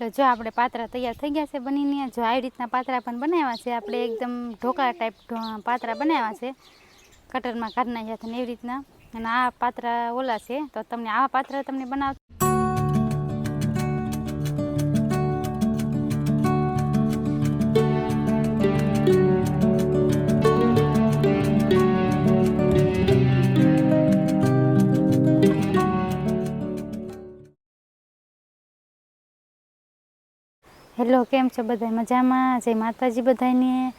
તો જો આપણે પાતરા તૈયાર થઈ ગયા છે બનીને. જો આવી રીતના પાતરા પણ બનાવ્યા છે આપણે, એકદમ ઢોકળા ટાઈપ પાતરા બનાવ્યા છે, કટરમાં કાઢી નાખ્યા હતા ને એવી રીતના. અને આ પાતરા ઓલા છે, તો તમને આવા પાતરા તમને બનાવ. હેલો, કેમ છો બધા? મજામાં? જય માતાજી બધાને.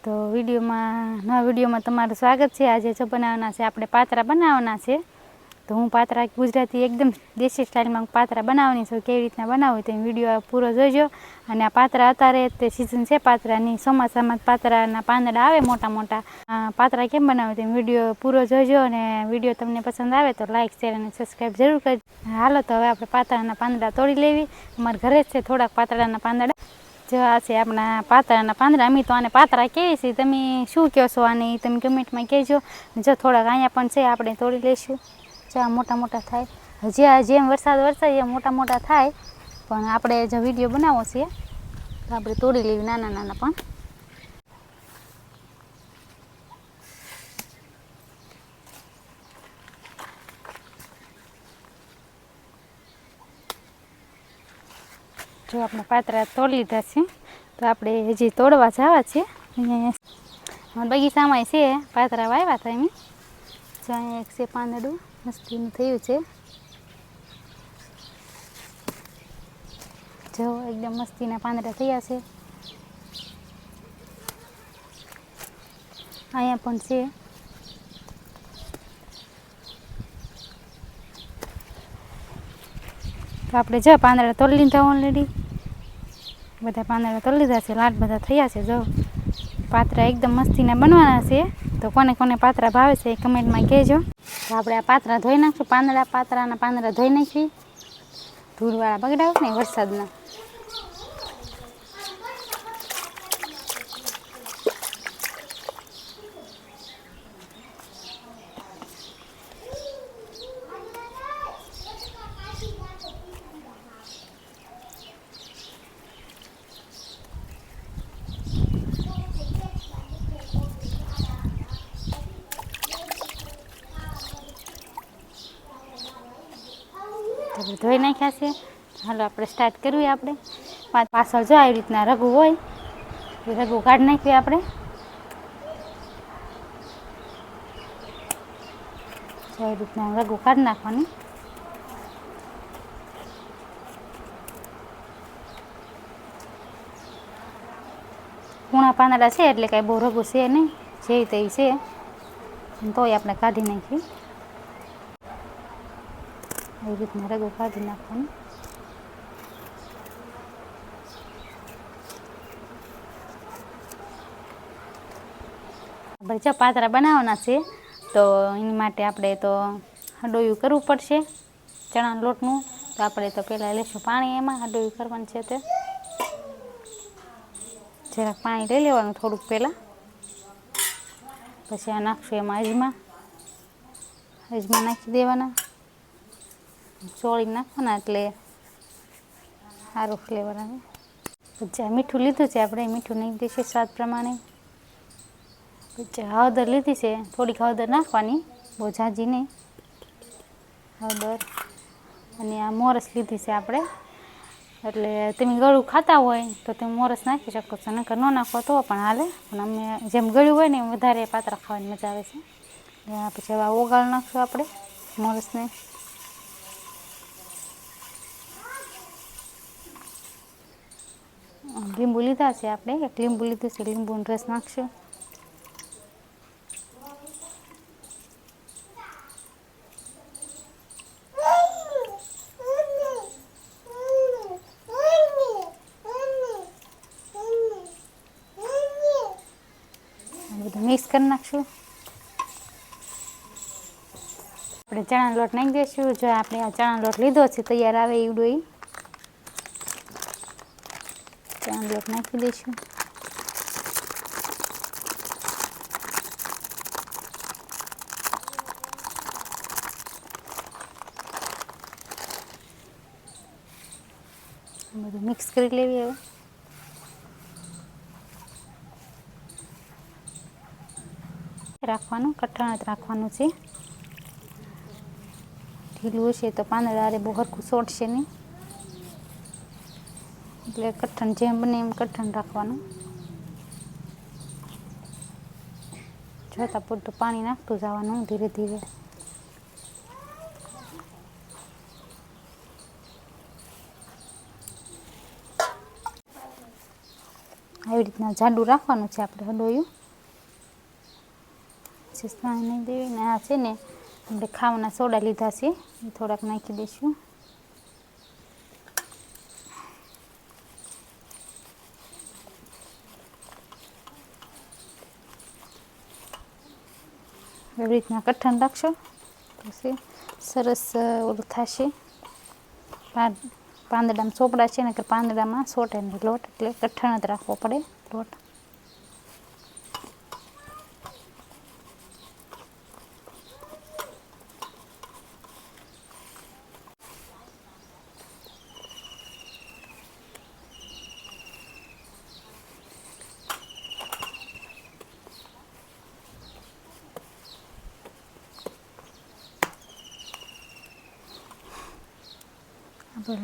તો નવા વિડીયોમાં તમારું સ્વાગત છે. આજે જો બનાવવાના છે આપણે પાતરા બનાવવાના છે. તો હું પાતરા ગુજરાતી એકદમ દેશી સ્ટાઇલમાં પાતરા બનાવવાની છું. કેવી રીતના બનાવું તો વિડીયો પૂરો જોઈજો. અને આ પાતરા અત્યારે તે સિઝન છે પાતરાની, ચોમાસામાં પાતરાના પાંદડા આવે મોટા મોટા. પાતરા કેમ બનાવે તો વિડીયો પૂરો જોઈજો. અને વિડીયો તમને પસંદ આવે તો લાઇક, શેર અને સબસ્ક્રાઈબ જરૂર કરજો. હાલો તો હવે આપણે પાતળાના પાંદડા તોડી લેવી. અમારા ઘરે જ છે થોડાક પાતળાના પાંદડા. જો આ છે આપણા પાતળાના પાંદડા. અમે તો આને પાતળા કહીએ છીએ, તમે શું કહો છો આને તમે કમેન્ટમાં કહેજો. જો થોડાક અહીંયા પણ છે, આપણે તોડી લઈશું. જો આ મોટા મોટા થાય, હજી જેમ વરસાદ વરસાય એમ મોટા મોટા થાય. પણ આપણે જો વિડીયો બનાવવો છે તો આપણે તોડી લેવી નાના નાના પણ. જો આપણે પાતરા તોડી લીધા છે, તો આપણે હજી તોડવા જવા છે. બગીચામાં છે પાતરા વાવ્યા હતા એમ. જો અહીંયા એક છે પાંદડું મસ્તીનું થયું છે. જો એકદમ મસ્તીના પાંદડા થયા છે. અહીંયા પણ છે. તો આપણે જો પાંદડા તોડી લીધા ઓલરેડી. બધા પાંદડા તોડી લીધા છે, લાટ બધા થયા છે. જો પાતરા એકદમ મસ્તીના બનવાના છે. તો કોને કોને પાતરા ભાવે છે એ કમેન્ટમાં કહેજો. તો આપણે આ પાતરા ધોઈ નાખશું. પાતરાના પાંદડા ધોઈ નાખી. ધૂળવાળા બગડાવ ને વરસાદના. ધોઈ નાખ્યા છે. હાલો આપણે સ્ટાર્ટ કરવી. આપણે પાછળ જો આવી રીતના રઘુ હોય એ રઘુ કાઢી નાખીએ આપણે. આવી રીતના રઘુ કાઢી નાખવાની. કૂણા પાંદડા છે એટલે કાંઈ બહુ રઘુ છે નહીં, જે તે છે તોય આપણે કાઢી નાખીએ. આવી રીતના રગો કાઢી નાખવાનું. આપણે જો પાતરા બનાવવાના છે તો એની માટે આપણે તો હંડોયું કરવું પડશે ચણાના લોટનું. તો આપણે તો પહેલાં લઈશું પાણી, એમાં હંડોયું કરવાનું છે. તે જરાક પાણી લઈ લેવાનું થોડુંક પહેલાં. પછી આ નાખશું એમાં અજમા નાખી દેવાના. ચોળી નાખવાના એટલે સારું ફ્લેવર આવે. પછી મીઠું લીધું છે આપણે, મીઠું નાખી દઈશું સ્વાદ પ્રમાણે. પછી હળદર લીધી છે, થોડીક હળદર નાખવાની, બહુ ઝાઝી નહીં. હળદર અને આ મોરસ લીધી છે આપણે. એટલે તમે ગળું ખાતા હોય તો તમે મોરસ નાખી શકો છો, નકર ન નાખો તો પણ હાલે. પણ અમે જેમ ગળ્યું હોય ને એમ વધારે પાતરા ખાવાની મજા આવે છે. પછી હવે ઓગાળ નાખશું આપણે મોરસને. લીંબુ લીધા છે આપણે, એક લીંબુ લીધું છે, લીંબુનો રસ નાખશું. બધું મિક્સ કરી નાખશું. આપણે ચણાનો લોટ નાખી દઈશું. જો આપણે આ ચણાનો લોટ લીધો છે તૈયાર આવે એવડો એ ચણાનો લોટ નાખી દઈશું. બધું મિક્સ કરી લેવી. હવે રાખવાનું, કઠણ જ રાખવાનું છે. ઢીલું હશે તો પાંદડા બહુ સરખું સોટશે નહીં, એટલે કઠણ જેમ બને એમ કઠણ રાખવાનું. જોતાં પૂરતું પાણી નાખતું જવાનું ધીરે ધીરે. આવી રીતના જાડું રાખવાનું છે આપણે હંડોયું. પાણી નહીં દેવી ને. આ છે ને આપણે ખાવાના સોડા લીધા છે એ થોડાક નાખી દઈશું. એવી રીતના કઠણ રાખશો પછી સરસ ઓલું થશે. પાંદડામાં ચોપડા છે ને કે પાંદડામાં સોટે ને લોટ, એટલે કઠણ જ રાખવો પડે લોટ.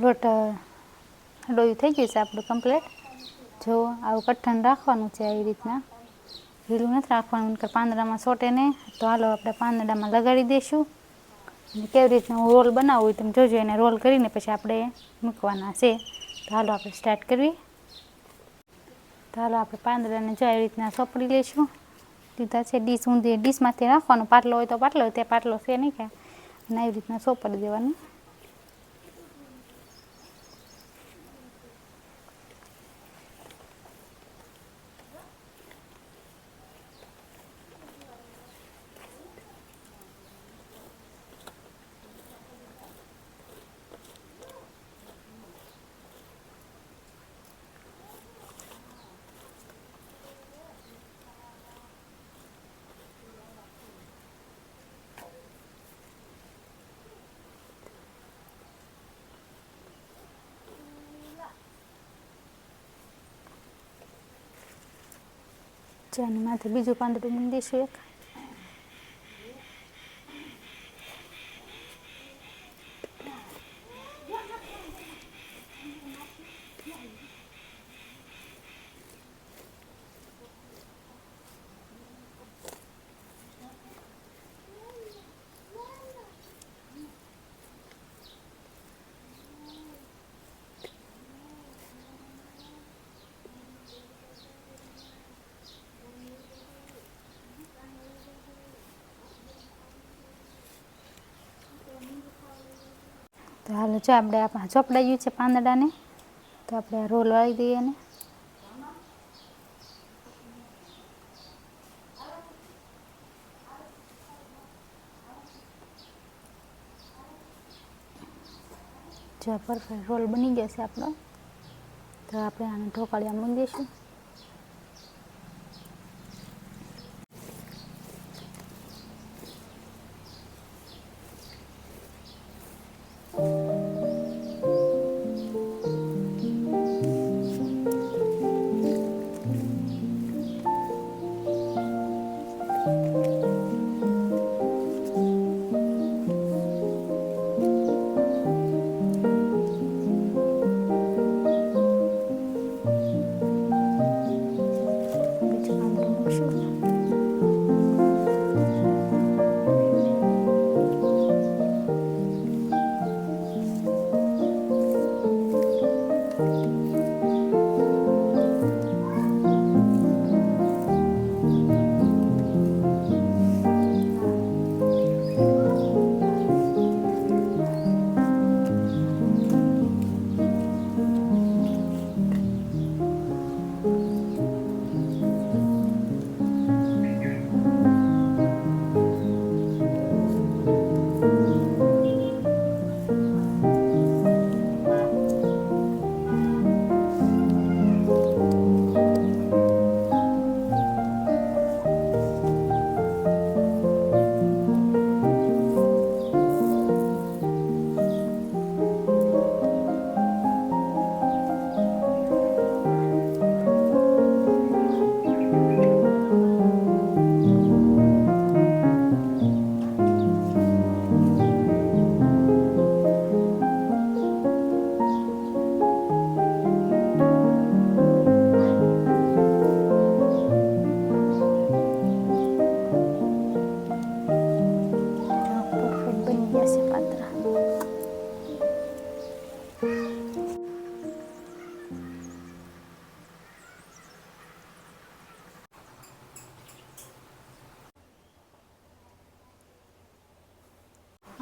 લોટ હંડોયું થઈ ગયું છે આપણું કમ્પ્લીટ. જો આવું કઠણ રાખવાનું છે, આવી રીતના ઢીલું નથી રાખવાનું કે પાંદડામાં સોટે નહીં. તો હાલો આપણે પાંદડામાં લગાડી દઈશું. અને કેવી રીતના રોલ બનાવવું હોય તમે જોજો, એને રોલ કરીને પછી આપણે મૂકવાના છે. તો હાલો આપણે સ્ટાર્ટ કરવી. તો હાલો આપણે પાંદડાને જો આવી રીતના સોપડી લઈશું. લીધા છે ડીશ ઊંધી, ડીશમાંથી રાખવાનું, પાટલો હોય તો પાટલો, તે પાટલો છે નહીં કે, અને આવી રીતના સોપડી દેવાનું. આની માથે બીજું પાંદડું મૂકી દઈશું એક. તો હાલો જો આપણે આ ચોપડાયું છે પાંદડાને, તો આપણે આ રોલ વાળી દઈએ ને. જો પરફેક્ટ રોલ બની ગયો છે આપણો. તો આપણે આને ઢોકળિયામાં મૂકી દઈશું.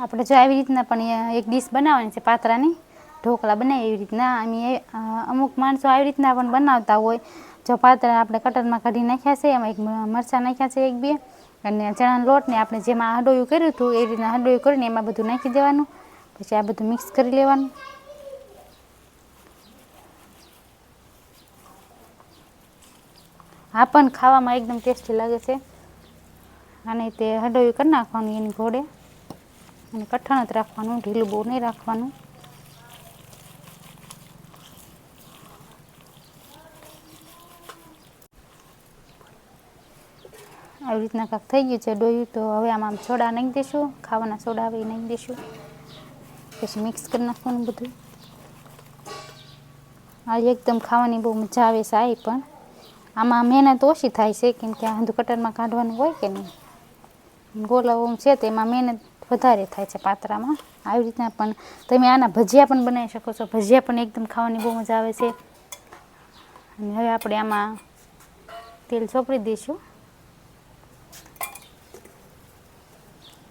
આપણે જો આવી રીતના પણ એક ડીશ બનાવવાની છે પાતરાની, ઢોકળા બનાવીએ એવી રીતના. અમુક માણસો આવી રીતના પણ બનાવતા હોય. જો પાતરા આપણે કટરમાં કાઢી નાખ્યા છે, એમાં એક મરચાં નાખ્યા છે 1-2, અને ચણાનો લોટને આપણે જેમાં હંડોયું કર્યું હતું એ રીતના હંડોયું કરીને એમાં બધું નાખી દેવાનું. પછી આ બધું મિક્સ કરી લેવાનું. આ પણ ખાવામાં એકદમ ટેસ્ટી લાગે છે. અને તે હંડોયું કરી નાખવાનું એની ઘોડે, અને કઠણ જ રાખવાનું, ઢીલું બહુ નહીં રાખવાનું. આવી રીતના કાંક થઈ ગયું છે ડોયું. તો હવે આમાં સોડા નાખી દઈશું, ખાવાના સોડા આવે એ નાખી દઈશું. પછી મિક્સ કરી નાખવાનું બધું. આ એકદમ ખાવાની બહુ મજા આવે છે. આ પણ આમાં મહેનત ઓછી થાય છે, કેમ કે આ બધું કટરમાં કાઢવાનું હોય કે નહીં. ગોલાઓ છે તેમાં મહેનત વધારે થાય છે પાતરામાં. આવી રીતના પણ તમે આના ભજીયા પણ બનાવી શકો છો. ભજીયા પણ એકદમ ખાવાની બહુ મજા આવે છે. અને હવે આપણે આમાં તેલ ચોપડી દઈશું.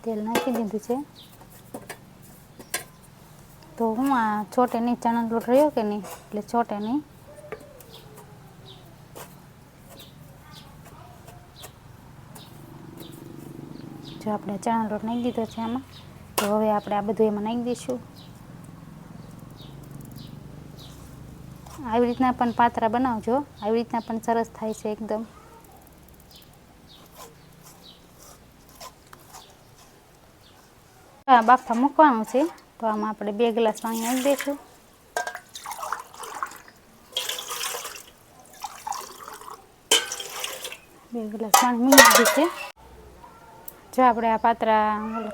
તેલ નાખી દીધું છે. તો હું આ ચોટે નહીં, ચણાનો લોટ રહ્યો કે નહીં એટલે ચોટે નહીં. જો આપણે ચણાનો લોટ નાખી દીધો છે આમાં. તો હવે આપણે આ બધું એમાં નાખી દઈશું. આવી રીતના પણ પાતરા બનાવજો, આવી રીતના પણ સરસ થાય છે એકદમ. બાફા મૂકવાનું છે. તો આમાં આપણે 2 ગ્લાસ પાણી નાખી દઈશું. બે ગ્લાસ પાણી મૂકી દીધું છે. જો આપણે આ પાતરા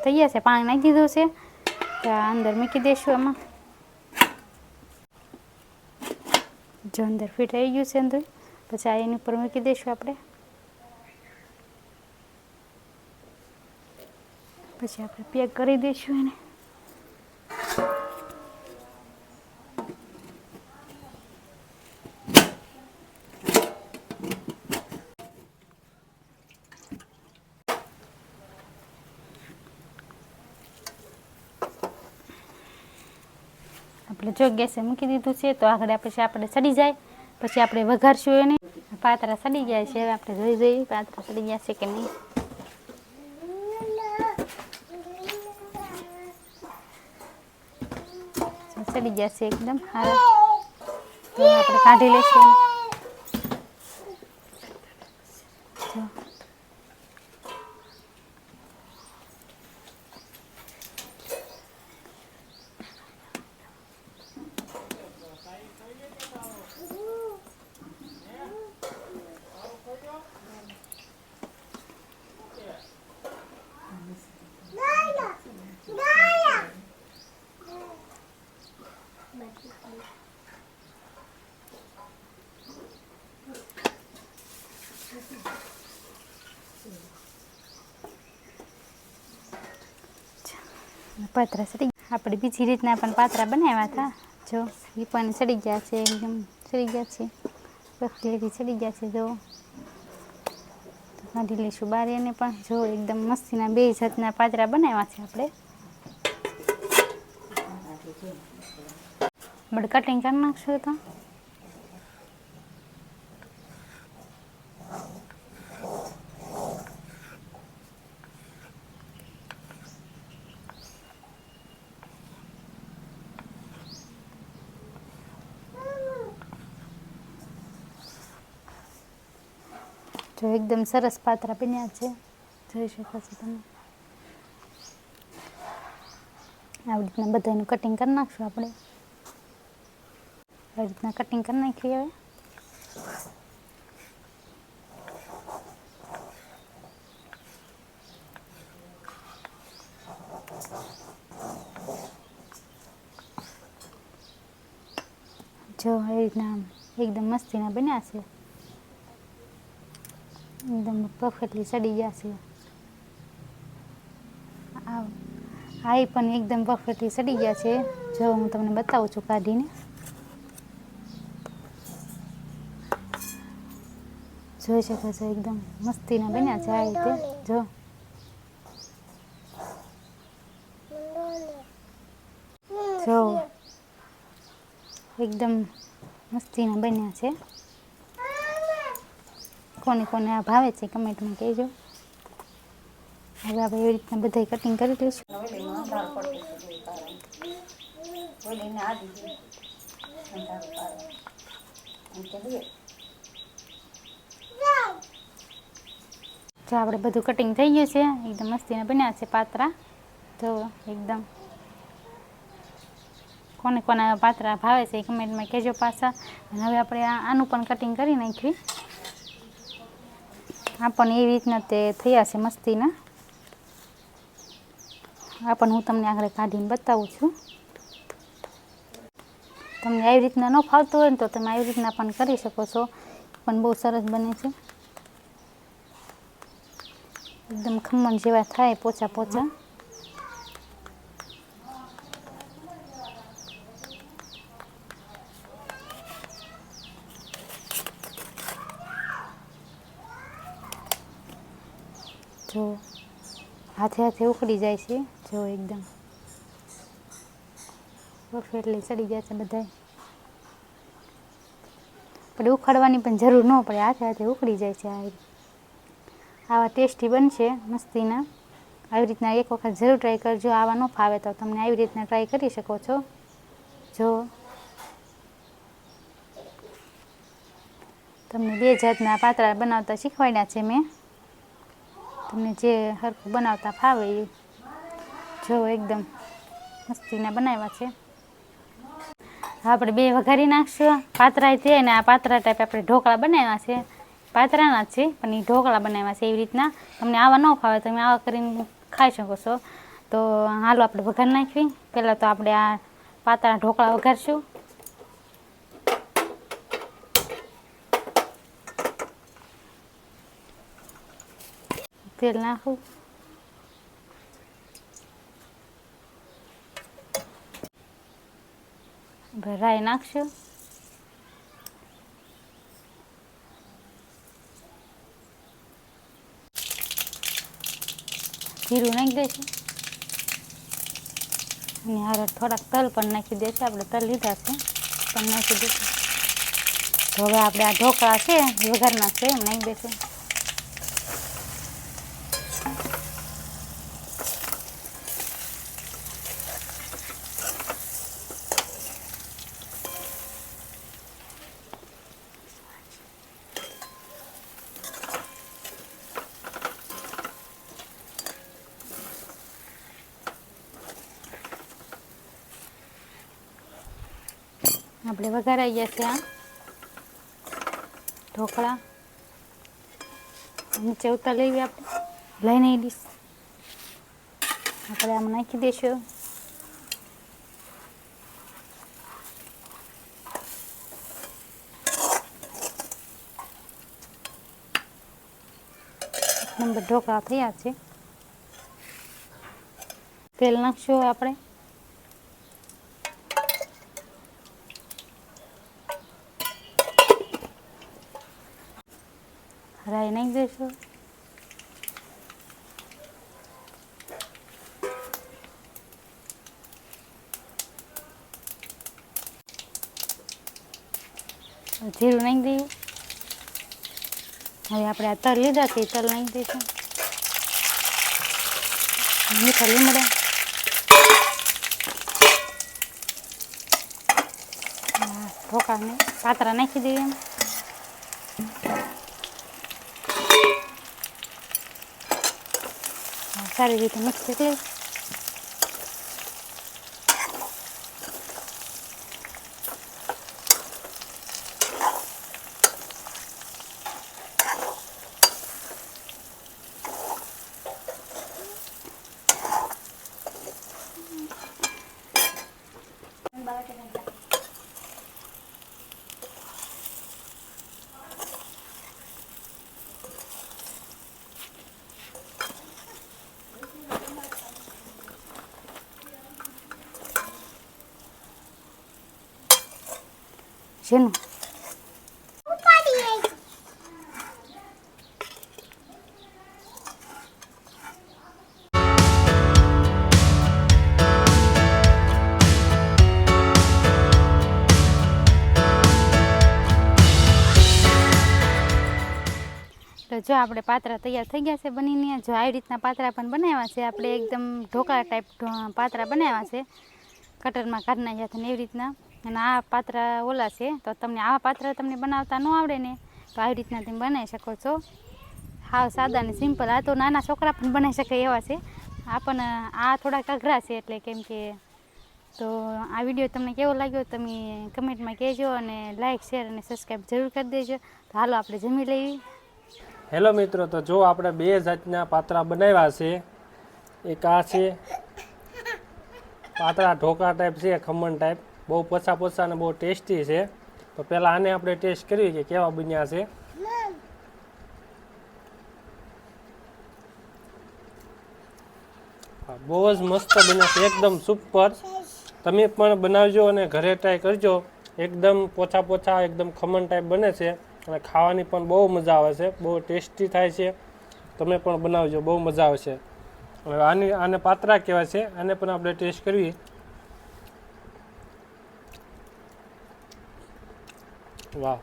થઈ ગયા છે, પાણી નાખી દીધું છે. તો અંદર મૂકી દઈશું આમાં. જો અંદર ફિટ આવી ગયું છે અંદર. પછી આ એની ઉપર મૂકી દઈશું આપણે. પછી આપણે પેક કરી દઈશું એને. આપણે જો ગેસે મૂકી દીધું છે. તો આગળ પછી આપણે સડી જાય પછી આપણે વઘારશું એને. પાતરા સડી ગયા છે. હવે આપણે જોઈ જોઈએ પાતરા સડી ગયા છે કે નહીં. સડી ગયા છે એકદમ સારા. તો આપણે કાઢી લઈશું. પાતરા સડી આપણે બીજી રીતના પણ પાતરા બનાવ્યા હતા. જો એ પણ સડી ગયા છે, એકદમ સડી ગયા છે, બધી સડી ગયા છે. જો કાઢી લઈશું બહાર એને પણ. જો એકદમ મસ્તીના 2 જાતના પાતરા બનાવ્યા છે આપણે. કટિંગ કરી નાખશું તો જો એકદમ સરસ પાતરા બન્યા છે. જોઈ શકો છો તમે. આવી રીતના બધાનું કટિંગ કરી નાખશું આપણે. આવી રીતના કટિંગ કરી નાખીએ. હવે જો એ રીતના એકદમ મસ્તીના બન્યા છે. એકદમ પરફેક્ટલી સડી ગયા છે. આ પણ એકદમ પરફેક્ટલી સડી ગયા છે. જો હું તમને બતાવું છું કાઢીને. જોઈ શકો છો એકદમ મસ્તીના બન્યા છે આ રીતે. જો એકદમ મસ્તીના બન્યા છે. કોને કોને આ ભાવે છે કમેન્ટમાં કહેજો. હવે આપણે એવી રીતના બધા કટિંગ કરી લઈશું. જો આપણે બધું કટિંગ થઈ ગયું છે, એકદમ મસ્તીના બન્યા છે પાતરા. તો એકદમ કોને કોને પાતરા ભાવે છે એ કમેન્ટમાં કહેજો પાછા. અને હવે આપણે આનું પણ કટિંગ કરી નાખ્યું. આ પણ એવી રીતના તે થયા છે મસ્તીના. આ પણ હું તમને આગળ કાઢીને બતાવું છું. તમને આવી રીતના ન ફાવતું હોય ને તો તમે આવી રીતના પણ કરી શકો છો, પણ બહુ સરસ બને છે. એકદમ ખમણ જેવા થાય, પોચા પોચા. જો હાથે હાથે ઉખડી જાય છે. જો એકદમ પરફેક્ટલી ચડી ગયા છે બધા. આપણે ઉખાડવાની પણ જરૂર ન પડે, હાથે હાથે ઉખડી જાય છે. આવા ટેસ્ટી બનશે મસ્તીના. આવી રીતના એક વખત જરૂર ટ્રાય કરજો. આવા ન ફાવે તો તમને આવી રીતના ટ્રાય કરી શકો છો. જો તમને 2 જાતના પાતરા બનાવતા શીખવાડ્યા છે મેં. તમને જે હરખું બનાવતા ફાવે એ. જો એકદમ મસ્તીના બનાવ્યા છે. આપણે 2 વઘારી નાખશું પાતરા છે. અને આ પાતરા ટાઈપ આપણે ઢોકળા બનાવ્યા છે. પાતરાના જ છે પણ એ ઢોકળા બનાવ્યા છે એવી રીતના. તમને આવા ન ફાવે તમે આવા કરીને ખાઈ શકો છો. તો હાલો આપણે વઘાર નાખવી. પહેલાં તો આપણે આ પાતળા ઢોકળા વઘારશું. તેલ નાખું. રાઈ નાખશું. જીરું નાખી દઈશું. અને હારે થોડાક તલ પણ નાખી દઈશું. આપણે તલ લીધા છે પણ નાખી દઈશું. તો હવે આપણે આ ઢોકળા છે વઘારના છે એમ નાખી દઈશું. આપણે વઘારાઈ ગયા છે આ ઢોકળા. નીચે ઉતાર લેવી આપણે લઈને ડીશ આપણે આમાં નાખી દઈશું. નંબર ઢોકળા થયા છે. તેલ નાખશું આપણે. રાઈ નાખી દઈશું. જીરું નાખી દઈએ. હવે આપણે આ તલ લીધા છે તલ નાખી દઈશું. મીઠા લીમડા. ઢોકળાને પાતરા નાખી દઈએ. સારી રીતે મિક્સ કરી લઈએ. જેનું જો આપણે પાતરા તૈયાર થઈ ગયા છે બનીને. જો આવી રીતના પાતરા પણ બનાવ્યા છે આપણે, એકદમ ઢોકળા ટાઈપ પાતરા બનાવ્યા છે, કટરમાં કાઢી નાખ્યા છે ને એવી રીતના. અને આ પાતરા ઓલા છે, તો તમને આવા પાતરા તમને બનાવતા ન આવડે ને તો આવી રીતના તમે બનાવી શકો છો. હાવ સાદા ને સિમ્પલ. આ તો નાના છોકરા પણ બનાવી શકે એવા છે. આ પણ આ થોડાક અઘરા છે એટલે, કેમ કે તો આ વિડીયો તમને કેવો લાગ્યો તમે કમેન્ટમાં કહેજો, અને લાઇક શેર અને સબસ્ક્રાઈબ જરૂર કરી દેજો. તો હાલો આપણે જમી લઈએ. હેલો મિત્રો, તો જો આપણે બે જાતના પાતરા બનાવ્યા છે. એક આ છે પાતરા ઢોકળા ટાઈપ છે, ખમણ ટાઈપ, બહુ પોસા પોસા અને બહુ ટેસ્ટી છે. તો પહેલાં આને આપણે ટેસ્ટ કરવી કે કેવા બન્યા છે. બહુ જ મસ્ત બન્યા છે, એકદમ સુપર. તમે પણ બનાવજો અને ઘરે ટ્રાય કરજો. એકદમ પોછા પોછા એકદમ ખમણ ટાઈપ બને છે અને ખાવાની પણ બહુ મજા આવે છે, બહુ ટેસ્ટી થાય છે. તમે પણ બનાવજો, બહુ મજા આવશે. હવે આને પાતરા કહેવાય છે, આને પણ આપણે ટેસ્ટ કરવી. વાહ,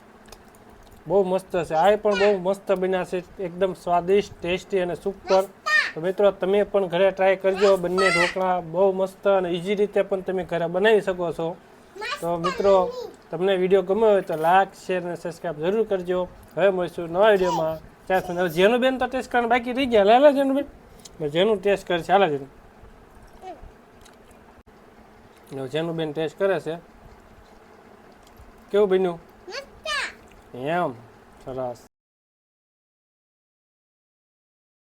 બહુ મસ્ત છે. આ પણ બહુ મસ્ત બન્યા છે, એકદમ સ્વાદિષ્ટ, ટેસ્ટી અને સુપર. તો મિત્રો તમે પણ ઘરે ટ્રાય કરજો. બંને ઢોકળા બહુ મસ્ત અને ઇઝી રીતે પણ તમે ઘરે બનાવી શકો છો. તો મિત્રો તમને વિડીયો ગમ્યો હોય તો લાઈક શેર અને સબસ્ક્રાઈબ જરૂર કરજો. હવે મળીશું નવા વિડીયોમાં. ત્યાં સુધી જેનુબેન તો ટેસ્ટ કરવાનું બાકી રહી ગયા. લે જેનુબેન, જેનું ટેસ્ટ કરે છે. હાલે જેનુબેન ટેસ્ટ કરે છે. કેવું બન્યું? એમ સરસ.